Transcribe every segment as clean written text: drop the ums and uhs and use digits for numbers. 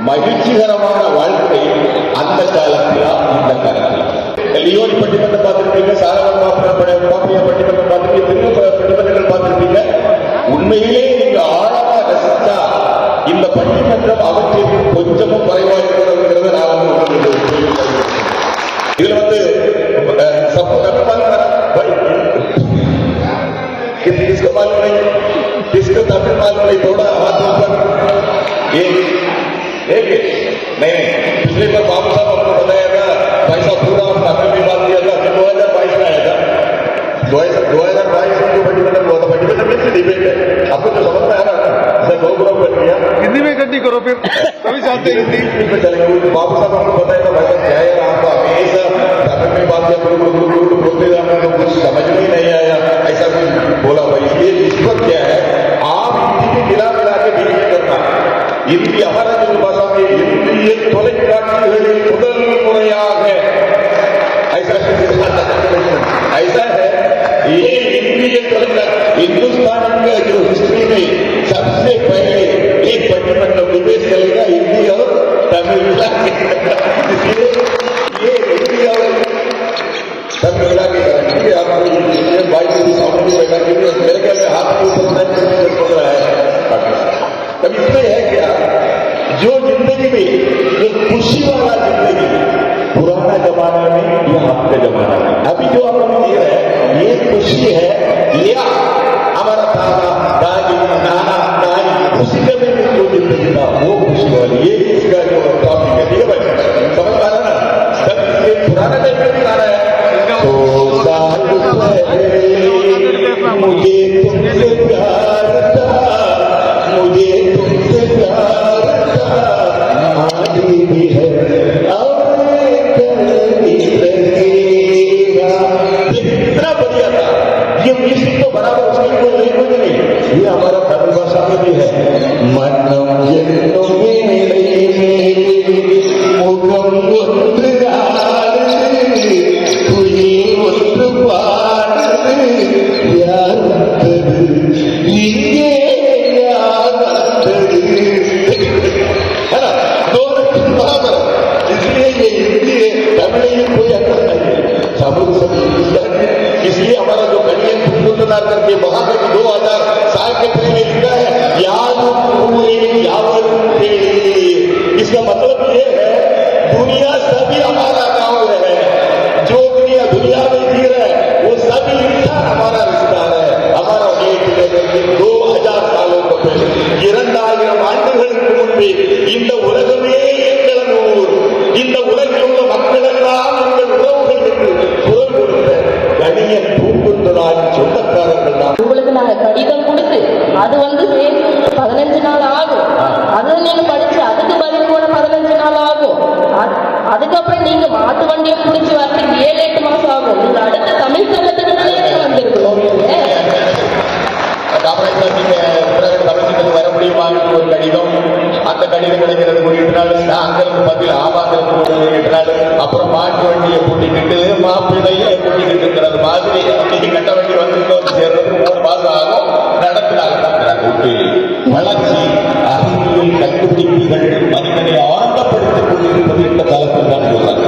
மகிழ்ச்சிகரமான வாழ்க்கை அந்த காலத்தில இந்த காலத்தில் லியோனி பட்டிமன்றம் பார்த்திருப்பீங்க, சாரவன் பாப்பியா பட்டிமன்றம் பார்த்திருப்பீங்க, திரும்ப பட்டிமன்றங்கள் பார்த்திருப்பீங்க. உண்மையிலே நீங்க ஆழமா ரசித்தா இந்த பட்டிமன்றம் அவற்றிற்கு கொஞ்சமும் குறைவாக இருக்கிறது. நான் இதுல किसको मालूम नहीं, किसको तमिल मालूम नहीं, थोड़ा हाथ ऊपर। एक नहीं, पिछले बार बाबू साहब आपको बताया था, भाई साहब पूरा तमिल में बात किया था, 2022 में आया था। 2022 में जो पटिमंडल हुआ था, पटिमंडल में डिबेट है, आपको तो समझ में आ रहा है सर, दो ग्रुप कर दिया, हिंदी में कटी करो फिर कभी चाहते हैं हिंदी में चलेंगे। बाबू साहब आपको बताया था, भाई साहब क्या है, आपको हमेशा तमिल में बात किया, बोलते थे, आपको कुछ समझ में ही नहीं आया, ऐसा कुछ बोला। भाई ये निष्पक्ष क्या है, आप हिंदी में मिला मिला के बीच करना, हिंदी हमारा जो भाषा में हिंदी ये முதல் முறையாக ऐसा है, ये हिंदी हिंदुस्तान का जो हिस्ट्री में सबसे पहले एक पटिमंडल डिबेट चलेगा हिंदी और तमिल मिला के, इसलिए ये हिंदी और तमिल मिला के करेंगे। आपको बाइक की सामने भी बैठा के मेरे ख्याल में हाथ के ऊपर बोल रहा है। तब इसमें है क्या, जो जिंदगी में जो खुशी वाला जिंदगी पुराना जमाना में या आपका जमाना में, अभी जो आप लोग जी रहे हैं ये खुशी है, या हमारा दादा दादी नाना नानी खुशी करने में जो जिंदगी था वो खुशी वाली, ये इसका जो टॉपिक है। ठीक है भाई, समझ पा रहा ना, तब ये पुराना टाइप का भी गाना है, तो साल पहले मुझे तुमसे प्यार था, मुझे तुमसे प्यार था, आज भी है इतना बढ़िया था। ये म्यूजिक तो बराबर उसकी कोई लैंग्वेज नहीं, ये हमारा तमिल भाषा में भी है। मन्नम जन्नम मुखम है ना, दोनों बराबर, इसलिए ये हिंदी है तमिल में कोई अंतर नहीं है, इसलिए हमारा जो कनियन फुटबॉल करके महाकवि 2000 साल के पहले लिखा है, याद पूरे यावर पेड़ी। इसका मतलब ये है दुनिया सभी हमारा गांव है, जो दुनिया में जी रहा है वो सभी इंसान हमारा रिश्तेदार है, हमारा एक 2000 सालों को पहले 2000 ஆண்டுகளுக்கு முன்பே இந்த உலகமே எங்கள் ஊர், இந்த உலகில் உள்ள மக்கள் எல்லாம் எங்கள் உறவுகள் என்று குரல் கொடுத்த கணியன் பூங்குன்றராஜ் சொந்தக்காரர்கள் தான். உங்களுக்கு நாங்க கடிதம் கொடுத்து அது சேர்ந்து 15 நாள் ஆகும், அதை நீங்க படிச்சு அதுக்கு பதில் கூட 15 நாள் ஆகும், அதுக்கப்புறம் நீங்க மாட்டு வண்டியை பிடிச்சி வரதுக்கு 7-8 மாசம் ஆகும். நீங்க அடுத்த தமிழ் சங்கத்துக்கு வந்திருக்கணும். தமிழகத்துக்கு வர முடியுமான்னு ஒரு கடிதம், அந்த கடிதம் கிடைக்கிறது ஒரு 8 நாள், நாங்களுக்கு பதில் ஆமாங்களுக்கு ஒரு 8 நாள், அப்புறம் மாட்டு வண்டியை கூட்டிக்கிட்டு மாப்பிள்ளைய கூட்டிக்கிட்டு இருக்கிறது மாதிரி நீங்க கட்ட வண்டி வந்து சேர்றதுக்கு 3 மாசம் ஆகும். நடத்தினாங்க வளர்ச்சி அறிவியல் கண்டுபிடிப்புகள் மனிதனை ஆழ்ந்தப்படுத்திக் கொண்டிருப்பது இந்த காலத்தில் தான் சொல்றாங்க.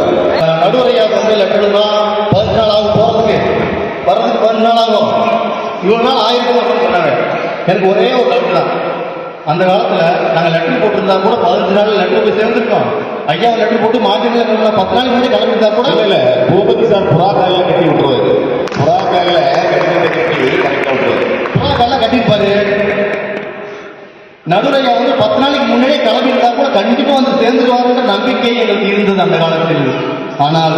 நடுவரையாக லெட்டர்னா 10 நாள் ஆகும், போறதுக்கு வர்றதுக்கு 10 நாள் ஆகும். இவ்வளவு நாள் ஆயிரம் சொன்னாங்க. எனக்கு ஒரே ஒரு டவுட் தான், அந்த காலத்தில் நாங்கள் லெட்டர் போட்டிருந்தா கூட 15 நாள் லெட்டர் போய் சேர்ந்துருக்கோம். ஐயா லெட்டர் போட்டு மாற்றில 10 நாளைக்கு முன்னாடி கிளம்பிருந்தா கூட இல்லை, பூபதி சார் புறாக்காலில் கட்டி விட்டுருவாரு, புறாக்காலில் கட்டிடத்தை கட்டி கரெக்டாக விட்டுருவாரு, புறாக்காலில் கட்டியிருப்பாரு. நடுரையா 10 நாளைக்கு முன்னாடியே கிளம்பியிருந்தா கூட கண்டிப்பாக வந்து சேர்ந்துருவாருன்ற நம்பிக்கை எங்களுக்கு இருந்தது அந்த காலத்தில். ஆனால்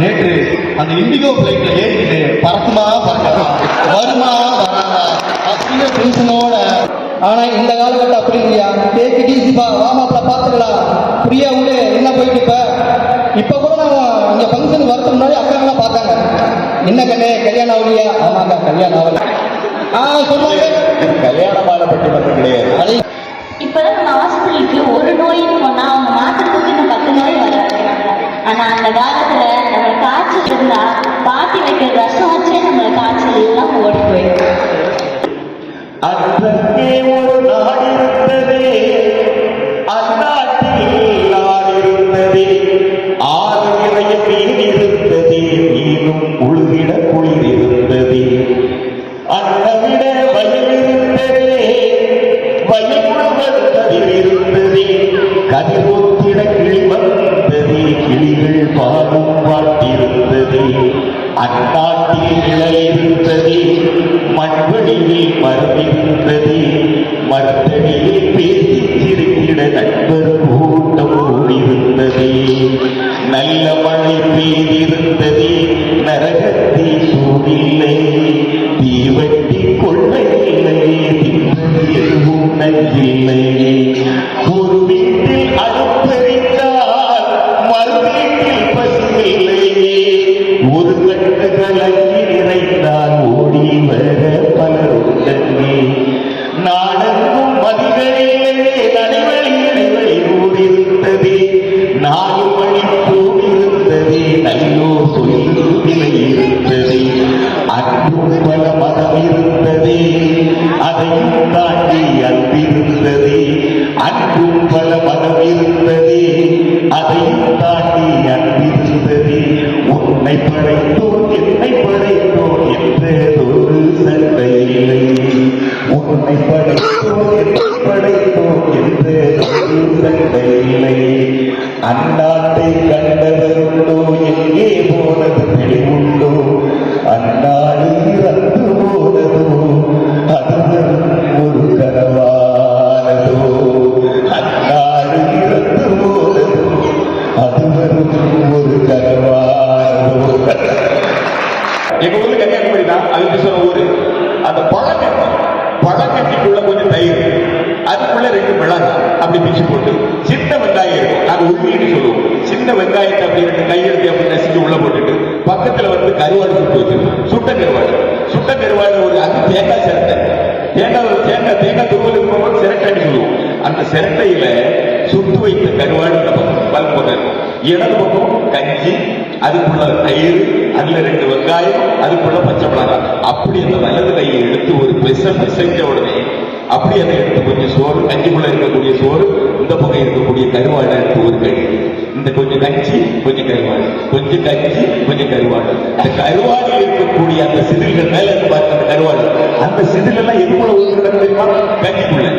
நேற்று அந்த இண்டிகோ பிளைட்ல ஏறிக்கிட்டு பறக்குமா பறக்கா வருமா வராதா அப்படிங்கிற டென்ஷனோட. ஆனா இந்த காலகட்டம் அப்படி இல்லையா, டேக்கு டீசிப்பா வாமாப்ல பாத்துக்கலாம் புரியா விடு என்ன போயிட்டு இப்ப கூட நாங்க இங்க ஃபங்க்ஷன் வரதுக்கு முன்னாடி அக்காங்கெல்லாம் பார்த்தாங்க, என்ன கண்ணே கல்யாணம் ஆகலையா? ஆமாக்கா கல்யாணம் ஆகல. சொன்னாங்க கல்யாணம் ஆகப்பட்டு மட்டும் கிடையாது. இப்பதான் நம்ம ஹாஸ்பிட்டலுக்கு ஒரு நோயின்னு போனா அவங்க மாத்திரத்துக்கு இன்னும் 10 நோய் வராது. ஆனா அந்த காலத்துல நம்ம காய்ச்சல் இருந்தா பாட்டி வைக்கிற ரசம் வச்சே நம்ம காய்ச்சல் எல்லாம் ஓடி போயிடும். அன்றே ஒரு நாடு இருந்ததே, அந்நாட்டில் மரத்தடியில் மரமிருந்தது, மரத்தடியில் பேசி சிரித்திட நண்பர் கூட்டம் இருந்தது. நல்ல மழை பெய்திருந்தது, நரகத்தை சூடில்லை, தீவட்டி கொள்ளையில்லை, எதுவும் நஞ்சில்லை. ஒரு வீட்டில் அடுப்பறிந்தால் மறு வீட்டில் பசுவில்லை, ஒரு கட்டு கலங்கி நிறைந்தால் ஓடி வர பலருடனே. நாடெங்கும் மதிகளிலே நடைவழி ஓடிருந்தது, 4 மணி போடிருந்தது, நல்லோர் சொல்லும் நிலை இருந்தது. அன்றும் பல மதம் இருந்தது, அதையும் தாண்டி அன்பிருந்தது. அன்றும் பல மதம் இருந்தது, அதையும் தாண்டி அன்பிருந்தது. உன்னை படைத்தோர் என்னை படைத்தோர் என்றதொரு சண்டை இல்லை, உன்னை படைத்தோர் என்னை படைத்தோர் என்றதொரு சண்டை இல்லை. அந்நாட்டை கண்டவருண்டோ, எங்கே போனது தெளிவுண்டோ, அந்நாடு இறந்து போனதோ, அதுவரும் ஒரு கனவானதோ. அந்நாடு இறந்து போனதோ, அதுவரும் ஒரு கனவானதோ. எங்க ஊர்ல கன்னியாகுமரி தான், அதுக்கு சொன்ன ஊரு. அந்த பழக்கட்டிக்குள்ள கொஞ்சம் தயிர், அதுக்குள்ள 2 மிளகாய் அப்படி பிச்சு போட்டு, சின்ன வெங்காயம் இருக்கும், நாங்க உருளின்னு சொல்லுவோம். சின்ன வெங்காயத்தை அப்படி 2 கையெழுத்து அப்படி நசுக்கி உள்ள போட்டுட்டு, பக்கத்துல வந்து கருவாடு சுட்டு வச்சிருக்கோம். சுட்ட கருவாடு ஒரு அது தேங்காய் சிரட்டை, தேங்காய் துருவல் இருக்கும்போது சிரட்டைன்னு சொல்லுவோம். அந்த சிரட்டையில சுட்டு வைத்த கருவாடு இந்த பக்கம் பல்பக்கம் இருக்கும், இடது பக்கம் கஞ்சி, அதுக்குள்ள தயிர், அதுல 2 வெங்காயம், அதுக்குள்ள பச்சை மிளகாய். அப்படி அந்த வலது கையை எடுத்து ஒரு பிசைஞ்ச உடனே அப்படி அதை எடுத்து கொஞ்சம் சோறு, கஞ்சிக்குள்ள இருக்கக்கூடிய சோறு, இந்த பக்கம் இருக்கக்கூடிய கருவாடை எடுத்து ஒரு கை, இந்த கொஞ்சம் கஞ்சி கொஞ்சம் கருவாடு, கொஞ்சம் கஞ்சி கொஞ்சம் கருவாடு. அந்த கருவாடில் இருக்கக்கூடிய அந்த சிதில்கள் மேல இருந்து பார்த்த அந்த கருவாடு, அந்த சிதில் எல்லாம் எதுக்குள்ள ஊருக்கு தெரியுமா? கஞ்சிக்குள்ள.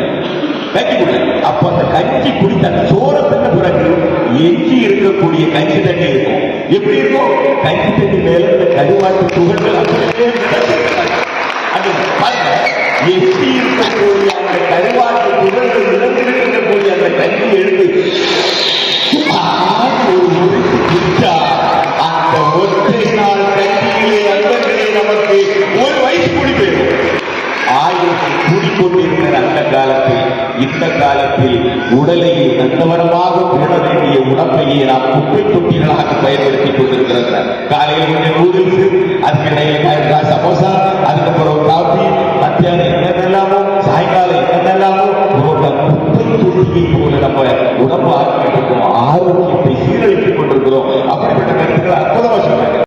அப்ப அந்த கஞ்சி குடித்த அந்த சோறை தண்ண பிறகு எஞ்சி இருக்கக்கூடிய கஞ்சி தண்ணி இருக்கும். எப்படி இருக்கும்? கஞ்சி தண்ணி மேல இந்த கருவாட்டு துகள்கள் அப்படியே அது பாருங்க, எஞ்சி இருக்கக்கூடிய அந்த கருவாட்டு துகள்கள் இழந்திருக்கக்கூடிய அந்த கஞ்சியை எடுத்து ஒரு முறைக்கு குடிச்சா அந்த ஒற்றை நாள் கஞ்சியிலே அன்பர்களே நமக்கு ஒரு வயசு குடி போயிடும். 1000 கூடிக்கொண்டிருக்கிற அந்த காலத்தில், இந்த காலத்தில் உடலை நந்தவனமாக போட வேண்டிய உடம்பையே நாம் குப்பை தொட்டிகளாக பயன்படுத்திக் கொண்டிருக்கிறார். காலையில் கொஞ்சம் நூடுல்ஸ், அதுக்கு இடையில சமோசா, அதுக்கப்புறம் காபி,